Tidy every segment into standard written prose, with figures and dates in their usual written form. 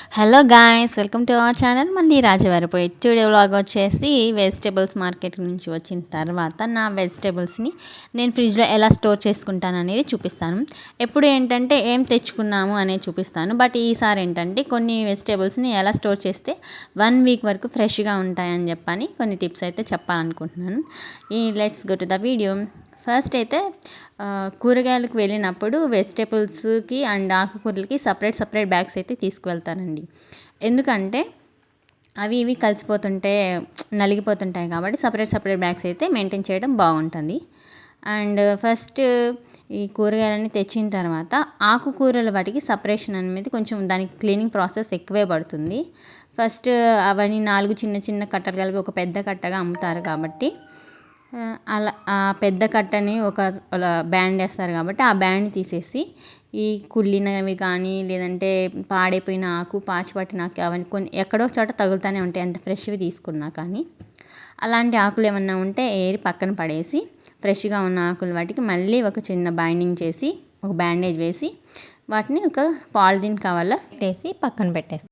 Hello guys, welcome to our channel మంది రాజవారిపోయి. Today vlog వచ్చేసి vegetables market నుంచి వచ్చిన తర్వాత నా వెజిటేబుల్స్ని నేను ఫ్రిడ్జ్లో ఎలా స్టోర్ చేసుకుంటాను అనేది చూపిస్తాను. ఎప్పుడు ఏంటంటే ఏం తెచ్చుకున్నాము అనేది చూపిస్తాను. బట్ ఈసారి ఏంటంటే కొన్ని వెజిటేబుల్స్ని ఎలా స్టోర్ చేస్తే 1 వీక్ వరకు ఫ్రెష్గా ఉంటాయని చెప్పని కొన్ని టిప్స్ అయితే చెప్పాలనుకుంటున్నాను. Let's go to the video. First అయితే కూరగాయలకు వెళ్ళినప్పుడు వెజిటేబుల్స్కి అండ్ ఆకుకూరలకి సపరేట్ బ్యాగ్స్ అయితే తీసుకువెళ్తానండి. ఎందుకంటే అవి ఇవి కలిసిపోతుంటే నలిగిపోతుంటాయి కాబట్టి సపరేట్ బ్యాగ్స్ అయితే మెయింటైన్ చేయడం బాగుంటుంది. అండ్ ఫస్ట్ ఈ కూరగాయలన్నీ తెచ్చిన తర్వాత ఆకుకూరల వాటికి సపరేషన్ అనేది కొంచెం దానికి క్లీనింగ్ ప్రాసెస్ ఎక్కువే పడుతుంది. ఫస్ట్ అవన్నీ 4 చిన్న చిన్న కట్టలు కలిపి ఒక పెద్ద కట్టగా అమ్ముతారు కాబట్టి అలా ఆ పెద్ద కట్టని ఒక బ్యాండ్ వేస్తారు కాబట్టి ఆ బ్యాండ్ తీసేసి ఈ కుళ్ళినవి కానీ లేదంటే పాడైపోయిన ఆకు పాచిపట్టిన ఆకు అవన్నీ కొన్ని ఎక్కడో చోట తగులుతూనే ఉంటాయి ఎంత ఫ్రెష్వి తీసుకున్నా కానీ. అలాంటి ఆకులు ఏమన్నా ఉంటే ఏరి పక్కన పడేసి ఫ్రెష్గా ఉన్న ఆకులు వాటికి మళ్ళీ ఒక చిన్న బైండింగ్ చేసి ఒక బ్యాండేజ్ వేసి వాటిని ఒక పాలిథిన్ కవర్లో పెట్టేసి పక్కన పెట్టేస్తాం.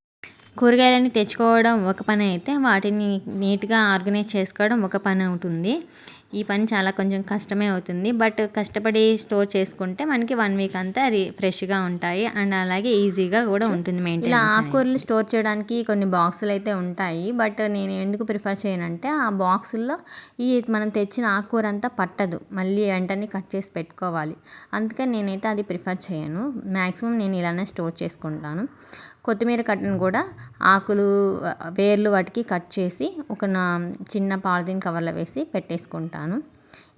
కూరగాయలని తెచ్చుకోవడం ఒక పని అయితే వాటిని నీట్గా ఆర్గనైజ్ చేసుకోవడం ఒక పని అవుతుంది. ఈ పని చాలా కొంచెం కష్టమే అవుతుంది. బట్ కష్టపడి స్టోర్ చేసుకుంటే మనకి 1 వీక్ అంతా ఫ్రెష్గా ఉంటాయి అండ్ అలాగే ఈజీగా కూడా ఉంటుంది మెయింటైన్. ఇలా ఆకుకూరలు స్టోర్ చేయడానికి కొన్ని బాక్సులు అయితే ఉంటాయి. బట్ నేను ఎందుకు ప్రిఫర్ చేయనంటే ఆ బాక్సుల్లో మనం తెచ్చిన ఆకుకూర అంతా పట్టదు, మళ్ళీ వెంటనే కట్ చేసి పెట్టుకోవాలి. అందుకని నేనైతే అది ప్రిఫర్ చేయను. మ్యాక్సిమం నేను ఇలానే స్టోర్ చేసుకుంటాను. కొత్తిమీర కట్టను కూడా ఆకులు వేర్లు వాటికి కట్ చేసి ఒక చిన్న పాలిథిన్ కవర్లో వేసి పెట్టేసుకుంటాను.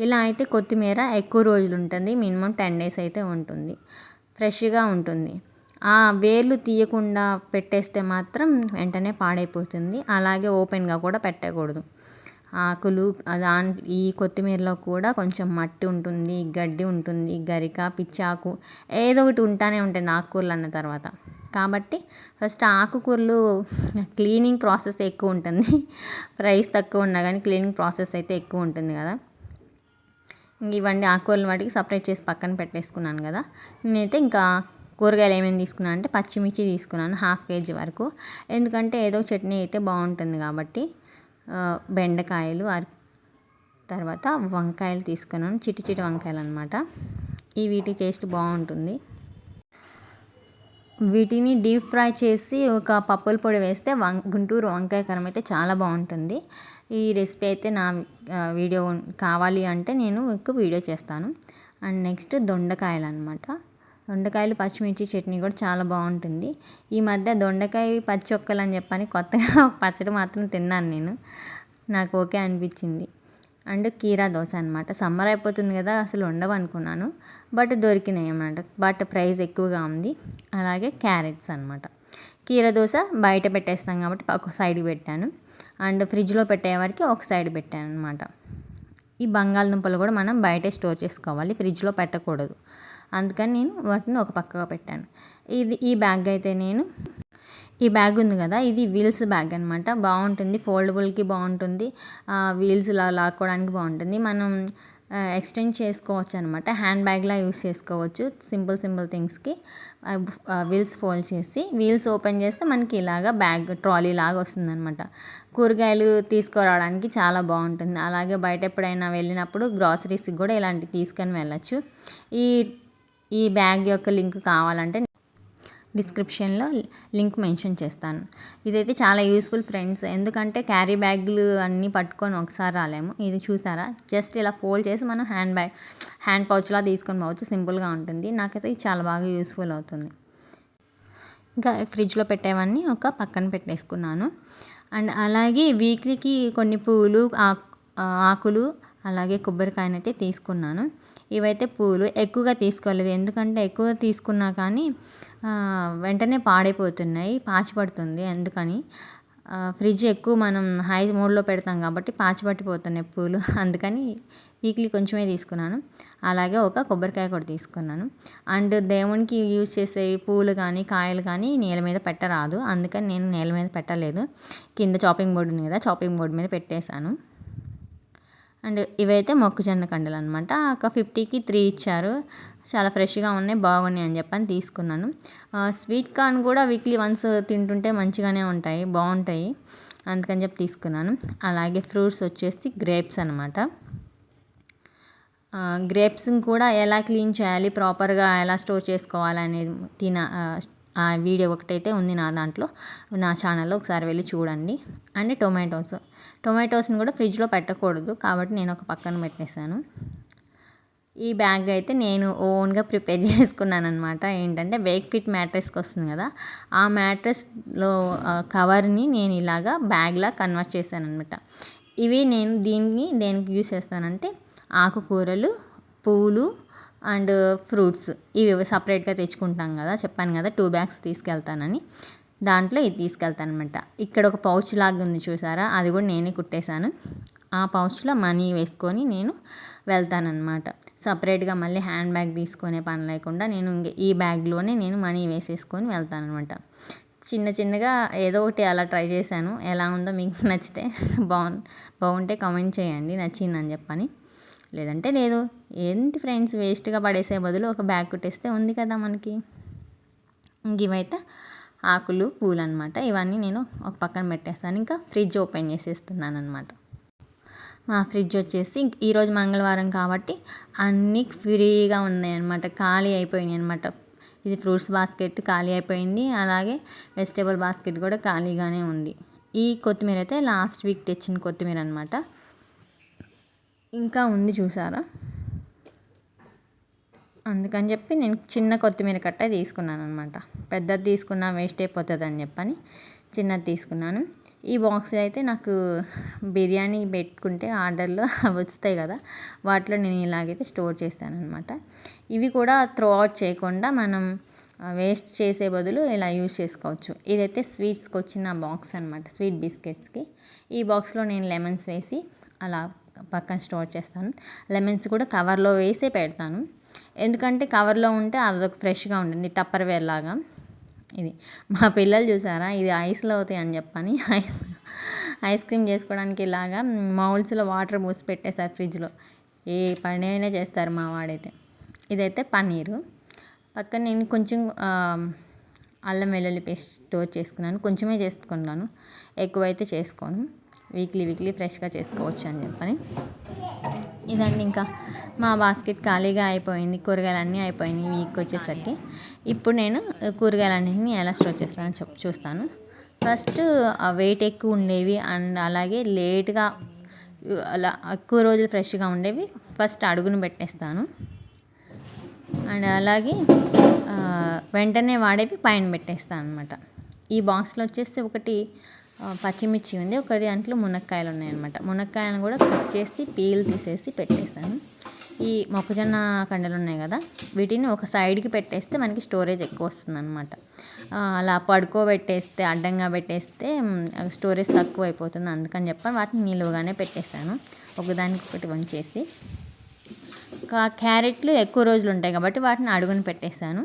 ఇలా అయితే కొత్తిమీర ఎక్కువ రోజులు ఉంటుంది, మినిమం 10 days అయితే ఉంటుంది, ఫ్రెష్గా ఉంటుంది. ఆ వేర్లు తీయకుండా పెట్టేస్తే మాత్రం వెంటనే పాడైపోతుంది. అలాగే ఓపెన్గా కూడా పెట్టకూడదు. ఆకులు ఈ కొత్తిమీరలో కూడా కొంచెం మట్టి ఉంటుంది, గడ్డి ఉంటుంది, గరిక పిచ్చాకు ఏదో ఒకటి ఉంటానే ఉంటుంది ఆకుకూరలు అన్న తర్వాత. కాబట్టి ఫస్ట్ ఆకుకూరలు క్లీనింగ్ ప్రాసెస్ ఎక్కువ ఉంటుంది. ప్రైస్ తక్కువ ఉన్నా కానీ క్లీనింగ్ ప్రాసెస్ అయితే ఎక్కువ ఉంటుంది కదా. ఇవన్నీ ఆకుకూరలు వాటికి సపరేట్ చేసి పక్కన పెట్టేసుకున్నాను కదా. నేనైతే ఇంకా కూరగాయలు ఏమేమి తీసుకున్నాను అంటే పచ్చిమిర్చి తీసుకున్నాను 1/2 kg వరకు. ఎందుకంటే ఏదో చట్నీ అయితే బాగుంటుంది కాబట్టి. బెండకాయలు తర్వాత వంకాయలు తీసుకున్నాను, చిట్టి వంకాయలు అనమాట. వీటి టేస్ట్ బాగుంటుంది. వీటిని డీప్ ఫ్రై చేసి ఒక పప్పుల పొడి వేస్తే గుంటూరు వంకాయ కారం అయితే చాలా బాగుంటుంది. ఈ రెసిపీ అయితే నా వీడియో కావాలి అంటే నేను మీకు వీడియో చేస్తాను. అండ్ నెక్స్ట్ దొండకాయలు అనమాట. దొండకాయలు పచ్చిమిర్చి చట్నీ కూడా చాలా బాగుంటుంది. ఈ మధ్య దొండకాయ పచ్చొక్కలు అని చెప్పని కొత్తగా ఒక పచ్చడి మాత్రం తిన్నాను నేను, నాకు ఓకే అనిపించింది. అండ్ కీరా దోశ అనమాట. సమ్మర్ అయిపోతుంది కదా, అసలు ఉండవు అనుకున్నాను బట్ దొరికినాయి అన్నమాట. బట్ ప్రైస్ ఎక్కువగా ఉంది. అలాగే క్యారెట్స్ అనమాట. కీరా దోశ బయట పెట్టేస్తాం కాబట్టి ఒక సైడ్కి పెట్టాను అండ్ ఫ్రిడ్జ్లో పెట్టేవారికి ఒక సైడ్ పెట్టాను అనమాట. ఈ బంగాళదుంపలు కూడా మనం బయటే స్టోర్ చేసుకోవాలి, ఫ్రిడ్జ్లో పెట్టకూడదు. అందుకని నేను వాటిని ఒక పక్కగా పెట్టాను. ఈ బ్యాగ్ అయితే ఈ బ్యాగ్ ఉంది కదా, ఇది వీల్స్ బ్యాగ్ అనమాట. బాగుంటుంది, ఫోల్డబుల్కి బాగుంటుంది, వీల్స్ లాక్కోవడానికి బాగుంటుంది. మనం ఎక్స్టెండ్ చేసుకోవచ్చు అనమాట, హ్యాండ్ బ్యాగ్లా యూస్ చేసుకోవచ్చు. సింపుల్ థింగ్స్కి వీల్స్ ఫోల్డ్ చేసి వీల్స్ ఓపెన్ చేస్తే మనకి ఇలాగా బ్యాగ్ ట్రాలీ లాగా వస్తుంది అనమాట. కూరగాయలు తీసుకురావడానికి చాలా బాగుంటుంది. అలాగే బయట ఎప్పుడైనా వెళ్ళినప్పుడు గ్రాసరీస్కి కూడా ఇలాంటివి తీసుకొని వెళ్ళచ్చు. ఈ బ్యాగ్ యొక్క లింక్ కావాలంటే డిస్క్రిప్షన్లో లింక్ మెన్షన్ చేస్తాను. ఇదైతే చాలా యూస్ఫుల్ ఫ్రెండ్స్, ఎందుకంటే క్యారీ బ్యాగులు అన్నీ పట్టుకొని ఒకసారి రాలేము. ఇది చూసారా, జస్ట్ ఇలా ఫోల్డ్ చేసి మనం హ్యాండ్ పౌచ్లా తీసుకొని పోవచ్చు, సింపుల్గా ఉంటుంది. నాకైతే ఇది చాలా బాగా యూస్ఫుల్ అవుతుంది. ఇంకా ఫ్రిడ్జ్లో పెట్టేవన్నీ ఒక పక్కన పెట్టేసుకున్నాను. అండ్ అలాగే వీక్లీకి కొన్ని పూలు ఆకులు అలాగే కొబ్బరికాయనైతే తీసుకున్నాను. ఇవైతే పూలు ఎక్కువగా తీసుకోలేదు, ఎందుకంటే ఎక్కువ తీసుకున్నా కానీ వెంటనే పాడైపోతున్నాయి, పాచి పడుతుంది. అందుకని ఫ్రిడ్జ్ ఎక్కువ మనం హై మోడ్లో పెడతాం కాబట్టి పాచి పట్టిపోతున్నాయి పూలు. అందుకని వీక్లీ కొంచెమే తీసుకున్నాను. అలాగే ఒక కొబ్బరికాయ కూడా తీసుకున్నాను. అండ్ దేవునికి యూజ్ చేసే పూలు కానీ కాయలు కానీ నేల మీద పెట్టరాదు, అందుకని నేను నేల మీద పెట్టలేదు. కింద చాపింగ్ బోర్డు ఉంది కదా, చాపింగ్ బోర్డు మీద పెట్టేశాను. అండ్ ఇవైతే మొక్కజొన్న కండలు అనమాట. ఒక 50కి 3 ఇచ్చారు. చాలా ఫ్రెష్గా ఉన్నాయి, బాగున్నాయి అని చెప్పని తీసుకున్నాను. స్వీట్ కార్న్ కూడా వీక్లీ వన్స్ తింటుంటే మంచిగానే ఉంటాయి, బాగుంటాయి, అందుకని చెప్పి తీసుకున్నాను. అలాగే ఫ్రూట్స్ వచ్చేసి గ్రేప్స్ అనమాట. గ్రేప్స్ని కూడా ఎలా క్లీన్ చేయాలి, ప్రాపర్గా ఎలా స్టోర్ చేసుకోవాలనేది ఆ వీడియో ఒకటైతే ఉంది నా దాంట్లో, నా ఛానల్లో, ఒకసారి వెళ్ళి చూడండి. అండ్ టొమాటోస్ని కూడా ఫ్రిడ్జ్లో పెట్టకూడదు కాబట్టి నేను ఒక పక్కన పెట్టేశాను. ఈ బ్యాగ్ అయితే నేను ఓన్గా ప్రిపేర్ చేసుకున్నాను అనమాట. ఏంటంటే వేక్ ఫిట్ మ్యాట్రెస్కి వస్తుంది కదా, ఆ మ్యాట్రెస్లో కవర్ని నేను ఇలాగా బ్యాగ్లా కన్వర్ట్ చేశాను అనమాట. ఇవి నేను దేనికి యూస్ చేస్తానంటే ఆకుకూరలు, పూలు అండ్ ఫ్రూట్స్ ఇవి సపరేట్గా తెచ్చుకుంటాం కదా, చెప్పాను కదా 2 బ్యాగ్స్ తీసుకెళ్తానని, దాంట్లో ఇది తీసుకెళ్తాను అనమాట. ఇక్కడ ఒక పౌచ్ లాగా ఉంది చూసారా, అది కూడా నేనే కుట్టేశాను. ఆ పౌచ్లో మనీ వేసుకొని నేను వెళ్తానన్నమాట. సపరేట్గా మళ్ళీ హ్యాండ్ బ్యాగ్ తీసుకునే పని లేకుండా నేను ఈ బ్యాగ్లోనే నేను మనీ వేసేసుకొని వెళ్తానమాట. చిన్నగా ఏదో ఒకటి అలా ట్రై చేశాను. ఎలా ఉందో మీకు నచ్చితే బాగుంటే కామెంట్ చేయండి నచ్చిందని చెప్పని. లేదంటే లేదు, ఏంటి ఫ్రెండ్స్, వేస్ట్గా పడేసే బదులు ఒక బ్యాగ్ కుట్టేస్తే ఉంది కదా మనకి. ఇవైతే ఆకులు, పూలు అనమాట. ఇవన్నీ నేను ఒక పక్కన పెట్టేస్తాను. ఇంకా ఫ్రిడ్జ్ ఓపెన్ చేసేస్తున్నాను అనమాట. మా ఫ్రిడ్జ్ వచ్చేసి ఈరోజు మంగళవారం కాబట్టి అన్నీ ఫ్రీగా ఉన్నాయన్నమాట, ఖాళీ అయిపోయినాయి అనమాట. ఇది ఫ్రూట్స్ బాస్కెట్ ఖాళీ అయిపోయింది, అలాగే వెజిటేబుల్ బాస్కెట్ కూడా ఖాళీగానే ఉంది. ఈ కొత్తిమీర అయితే లాస్ట్ వీక్ తెచ్చిన కొత్తిమీర అనమాట, ఇంకా ఉంది చూసారా. అందుకని చెప్పి నేను చిన్న కొత్తిమీర కట్ట తీసుకున్నాను అనమాట. పెద్దది తీసుకున్నా వేస్ట్ అయిపోతుంది అని చెప్పని చిన్నది తీసుకున్నాను. ఈ బాక్స్ అయితే నాకు బిర్యానీ పెట్టుకుంటే ఆర్డర్లో వస్తాయి కదా, వాటిలో నేను ఇలాగైతే స్టోర్ చేస్తాను అనమాట. ఇవి కూడా త్రో అవుట్ చేయకుండా మనం వేస్ట్ చేసే బదులు ఇలా యూజ్ చేసుకోవచ్చు. ఇదైతే స్వీట్స్కి వచ్చిన బాక్స్ అనమాట, స్వీట్ బిస్కెట్స్కి. ఈ బాక్స్లో నేను లెమన్స్ వేసి అలా పక్కన స్టోర్ చేస్తాను. లెమన్స్ కూడా కవర్లో వేసే పెడతాను, ఎందుకంటే కవర్లో ఉంటే అదొక ఫ్రెష్గా ఉంటుంది, టప్పర్ వేర్ లాగా. ఇది మా పిల్లలు చూసారా, ఇది ఐస్లో అవుతాయి అని చెప్పని ఐస్ క్రీమ్ చేసుకోవడానికి ఇలాగా మౌల్డ్స్లో వాటర్ పోసి పెట్టేశారు ఫ్రిడ్జ్లో. ఏ పని అయినా చేస్తారు మా వాడైతే. ఇదైతే పన్నీరు. పక్కన నేను కొంచెం అల్లం వెల్లుల్లి పేస్ట్ స్టోర్ చేసుకున్నాను, కొంచెమే చేసుకున్నాను, ఎక్కువైతే చేసుకోను. వీక్లీ ఫ్రెష్గా చేసుకోవచ్చు అని చెప్పని. ఇదండి, ఇంకా మా బాస్కెట్ ఖాళీగా అయిపోయింది, కూరగాయలన్నీ అయిపోయినాయి వీక్ వచ్చేసరికి. ఇప్పుడు నేను కూరగాయలన్నింటినీ ఎలా స్టోర్ చేస్తానని చూస్తాను. ఫస్ట్ వెయిట్ ఎక్కువ ఉండేవి అండ్ అలాగే లేట్గా అలా ఎక్కువ రోజులు ఫ్రెష్గా ఉండేవి ఫస్ట్ అడుగును పెట్టేస్తాను. అండ్ అలాగే వెంటనే వాడేవి పైన పెట్టేస్తాను అనమాట. ఈ బాక్స్లో వచ్చేసి ఒకటి పచ్చిమిర్చి ఉంది, ఒకటి దాంట్లో మునక్కాయలు ఉన్నాయన్నమాట. మునక్కాయలను కూడా కట్ చేసి పీల్ తీసేసి పెట్టేస్తాను. ఈ మొక్కజొన్న కండలు ఉన్నాయి కదా, వీటిని ఒక సైడ్కి పెట్టేస్తే మనకి స్టోరేజ్ ఎక్కువ వస్తుంది అనమాట. అలా పడుకోబెట్టేస్తే, అడ్డంగా పెట్టేస్తే స్టోరేజ్ తక్కువ అయిపోతుంది, అందుకని చెప్పి వాటిని నిలువగానే పెట్టేస్తాను ఒకదానికి ఒకటి వంచేసి. క్యారెట్లు ఎక్కువ రోజులు ఉంటాయి కాబట్టి వాటిని అడుగుని పెట్టేస్తాను.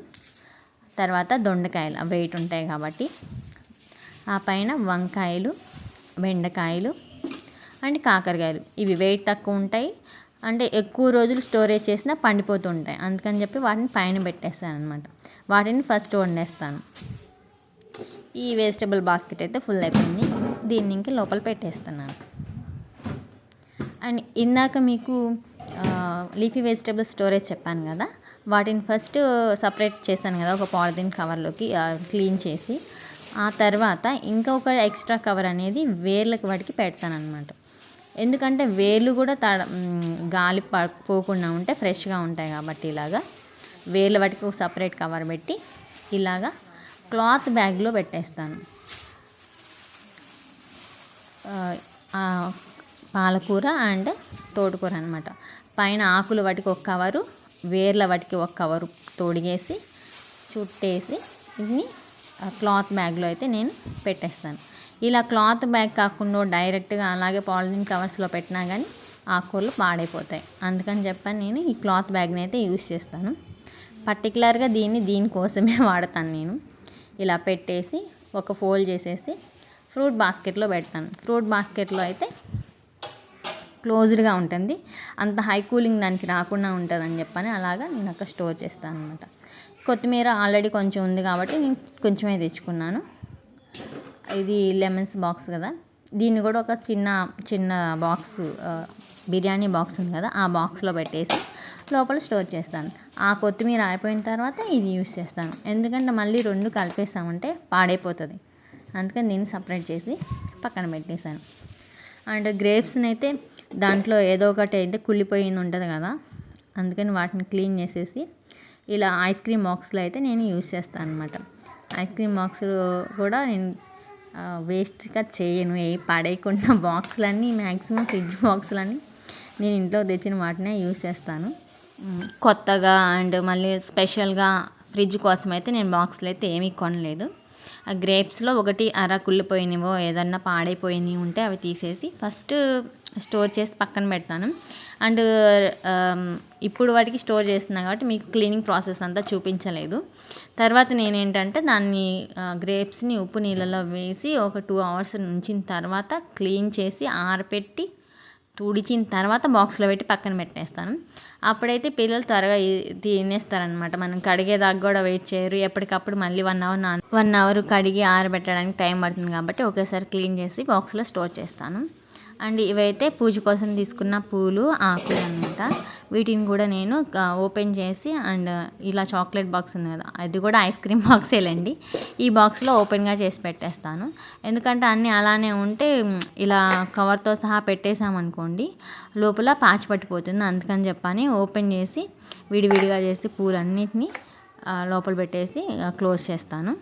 తర్వాత దొండకాయలు వెయిట్ ఉంటాయి కాబట్టి, ఆ పైన వంకాయలు, బెండకాయలు అండ్ కాకరకాయలు, ఇవి వెయిట్ తక్కువ ఉంటాయి అంటే ఎక్కువ రోజులు స్టోరేజ్ చేసినా పండిపోతూ ఉంటాయి, అందుకని చెప్పి వాటిని పైన పెట్టేస్తాను అనమాట. వాటిని ఫస్ట్ వండేస్తాను. ఈ వెజిటబుల్ బాస్కెట్ అయితే ఫుల్ అయిపోయింది, దీన్ని ఇంక లోపల పెట్టేస్తున్నాను. అండ్ ఇందాక మీకు లీఫీ వెజిటబుల్ స్టోరేజ్ చెప్పాను కదా, వాటిని ఫస్ట్ సపరేట్ చేశాను కదా ఒక పాలిథిన్ కవర్లోకి క్లీన్ చేసి, ఆ తర్వాత ఇంకొక ఎక్స్ట్రా కవర్ అనేది వేర్లకు వాటికి పెడతానమాట. ఎందుకంటే వేర్లు కూడా గాలి పోకుండా ఉంటే ఫ్రెష్గా ఉంటాయి కాబట్టి ఇలాగా వేర్ల వాటికి ఒక సపరేట్ కవర్ పెట్టి ఇలాగా క్లాత్ బ్యాగ్లో పెట్టేస్తాను. పాలకూర అండ్ తోటకూర అనమాట. పైన ఆకులు వాటికి ఒక కవరు, వేర్ల వాటికి ఒక కవరు తొడిగేసి చుట్టేసి ఇది క్లాత్ బ్యాగ్లో అయితే నేను పెట్టేస్తాను. ఇలా క్లాత్ బ్యాగ్ కాకుండా డైరెక్ట్గా అలాగే పాలిథిన్ కవర్స్లో పెట్టినా కానీ ఆకుకూరలు పాడైపోతాయి, అందుకని చెప్పని నేను ఈ క్లాత్ బ్యాగ్ని అయితే యూస్ చేస్తాను. పర్టికులర్గా దీనికోసమే వాడతాను నేను. ఇలా పెట్టేసి ఒక ఫోల్డ్ చేసేసి ఫ్రూట్ బాస్కెట్లో పెడతాను. ఫ్రూట్ బాస్కెట్లో అయితే క్లోజ్డ్గా ఉంటుంది. అంత హై కూలింగ్ దానికి రాకుండా ఉంటుందని చెప్పని అలాగా నేను అక్కడ స్టోర్ చేస్తాను అనమాట. కొత్తిమీర ఆల్రెడీ కొంచెం ఉంది కాబట్టి నేను కొంచెమే తెచ్చుకున్నాను. ఇది లెమన్స్ బాక్స్ కదా, దీన్ని కూడా ఒక చిన్న బాక్స్, బిర్యానీ బాక్స్ ఉంది కదా, ఆ బాక్స్లో పెట్టేసి లోపల స్టోర్ చేస్తాను. ఆ కొత్తిమీర అయిపోయిన తర్వాత ఇది యూస్ చేస్తాను. ఎందుకంటే మళ్ళీ 2 కలిపేసామంటే పాడైపోతుంది. అందుకని దీన్ని సపరేట్ చేసి పక్కన పెట్టేశాను. అండ్ గ్రేప్స్ని అయితే దాంట్లో ఏదో ఒకటి అయితే కుళ్ళిపోయింది ఉంటుంది కదా, అందుకని వాటిని క్లీన్ చేసేసి ఇలా ఐస్ క్రీమ్ బాక్స్లో అయితే నేను యూస్ చేస్తాను అనమాట. ఐస్ క్రీమ్ బాక్స్ కూడా నేను వేస్ట్గా చేయను. పడేయకుండా బాక్సులన్నీ మ్యాక్సిమం ఫ్రిడ్జ్ బాక్సులన్నీ నేను ఇంట్లో తెచ్చిన వాటినే యూస్ చేస్తాను. కొత్తగా అండ్ మళ్ళీ స్పెషల్గా ఫ్రిడ్జ్ కోసం అయితే నేను బాక్సులు అయితే ఏమీ కొనలేదు. ఆ గ్రేప్స్లో ఒకటి కుళ్ళిపోయినవో ఏదన్నా పాడైపోయినవి ఉంటే అవి తీసేసి ఫస్ట్ స్టోర్ చేసి పక్కన పెడతాను. అండ్ ఇప్పుడు వాటికి స్టోర్ చేస్తున్నా కాబట్టి మీకు క్లీనింగ్ ప్రాసెస్ అంతా చూపించలేదు. తర్వాత నేనేంటంటే దాన్ని గ్రేప్స్ని ఉప్పు నీళ్ళలో వేసి ఒక 2 hours ఉంచిన తర్వాత క్లీన్ చేసి ఆరపెట్టి తుడిచిన తర్వాత బాక్స్లో పెట్టి పక్కన పెట్టేస్తాను. అప్పుడైతే పిల్లలు త్వరగా తినేస్తారనమాట. మనం కడిగేదాకా కూడా వెయిట్ చేయరు. ఎప్పటికప్పుడు మళ్ళీ 1 hour కడిగి ఆరబెట్టడానికి టైం పడుతుంది కాబట్టి ఒకేసారి క్లీన్ చేసి బాక్స్లో స్టోర్ చేస్తాను. అండ్ ఇవైతే పూజ కోసం తీసుకున్న పూలు, ఆకులు అనమాట. వీటిని కూడా నేను ఓపెన్ చేసి అండ్ ఇలా చాక్లెట్ బాక్స్ ఉంది కదా, అది కూడా ఐస్ క్రీమ్ బాక్సేలేండి, ఈ బాక్స్లో ఓపెన్గా చేసి పెట్టేస్తాను. ఎందుకంటే అన్నీ అలానే ఉంటే ఇలా కవర్తో సహా పెట్టేసామనుకోండి లోపల పాచి పట్టిపోతుంది. అందుకని చెప్పని ఓపెన్ చేసి విడివిడిగా చేసి పూలన్నిటిని లోపల పెట్టేసి క్లోజ్ చేస్తాను.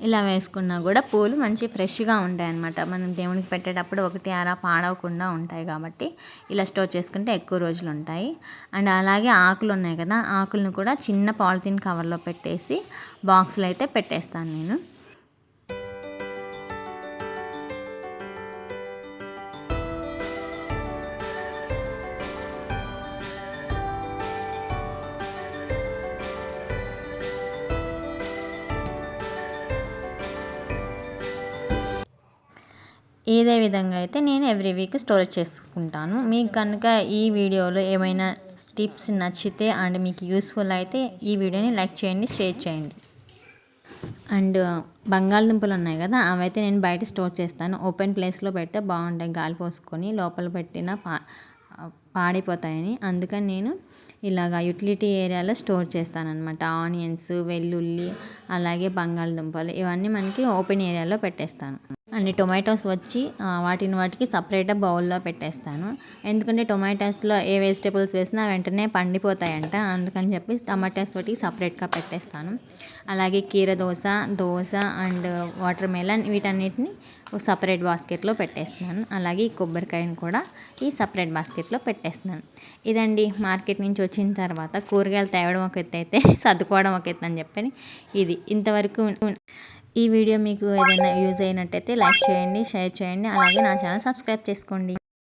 ఇలా వేసుకున్నా కూడా పూలు మంచి ఫ్రెష్గా ఉంటాయి అన్నమాట. మనం దేవునికి పెట్టేటప్పుడు ఒకటి పాడవకుండా ఉంటాయి కాబట్టి ఇలా స్టోర్ చేసుకుంటే ఎక్కువ రోజులు ఉంటాయి. అండ్ అలాగే ఆకులు ఉన్నాయి కదా, ఆకులను కూడా చిన్న పాలిథిన్ కవర్లో పెట్టేసి బాక్స్లో అయితే పెట్టేస్తాను నేను. ఇదే విధంగా అయితే నేను ఎవ్రీ వీక్ స్టోరేజ్ చేసుకుంటాను. మీకు కనుక ఈ వీడియోలో ఏమైనా టిప్స్ నచ్చితే అండ్ మీకు యూస్ఫుల్ అయితే ఈ వీడియోని లైక్ చేయండి, షేర్ చేయండి. అండ్ బంగాళదుంపలు ఉన్నాయి కదా, అవైతే నేను బయట స్టోర్ చేస్తాను. ఓపెన్ ప్లేస్లో పెడితే బాగుంటాయి, గాలి పోసుకొని లోపల పెట్టిన పాడైపోతాయని. అందుకని నేను ఇలాగా యూటిలిటీ ఏరియాలో స్టోర్ చేస్తాను అనమాట. ఆనియన్స్, వెల్లుల్లి, అలాగే బంగాళదుంపలు ఇవన్నీ మనకి ఓపెన్ ఏరియాలో పెట్టేస్తాను. అన్ని టొమాటోస్ వచ్చి వాటికి సపరేట్గా బౌల్లో పెట్టేస్తాను. ఎందుకంటే టొమాటోస్లో ఏ వెజిటేబుల్స్ వేసినా వెంటనే పండిపోతాయంట, అందుకని చెప్పి టమాటోస్ తోటి సపరేట్గా పెట్టేస్తాను. అలాగే కీర దోస అండ్ వాటర్ మెలన్ వీటన్నిటిని ఒక సపరేట్ బాస్కెట్లో పెట్టేస్తున్నాను. అలాగే ఈ కొబ్బరికాయను కూడా ఈ సపరేట్ బాస్కెట్లో పెట్టేస్తున్నాను. ఇదండి మార్కెట్ నుంచి వచ్చిన తర్వాత కూరగాయలు తేవడం ఒక ఎత్తు అయితే సర్దుకోవడం ఒక ఎత్తు అని చెప్పని ఇది ఇంతవరకు. ఈ వీడియో మీకు ఏదైనా యూజ్ అయినట్టయితే లైక్ చేయండి, షేర్ చేయండి, అలాగే నా ఛానల్ సబ్స్క్రైబ్ చేసుకోండి.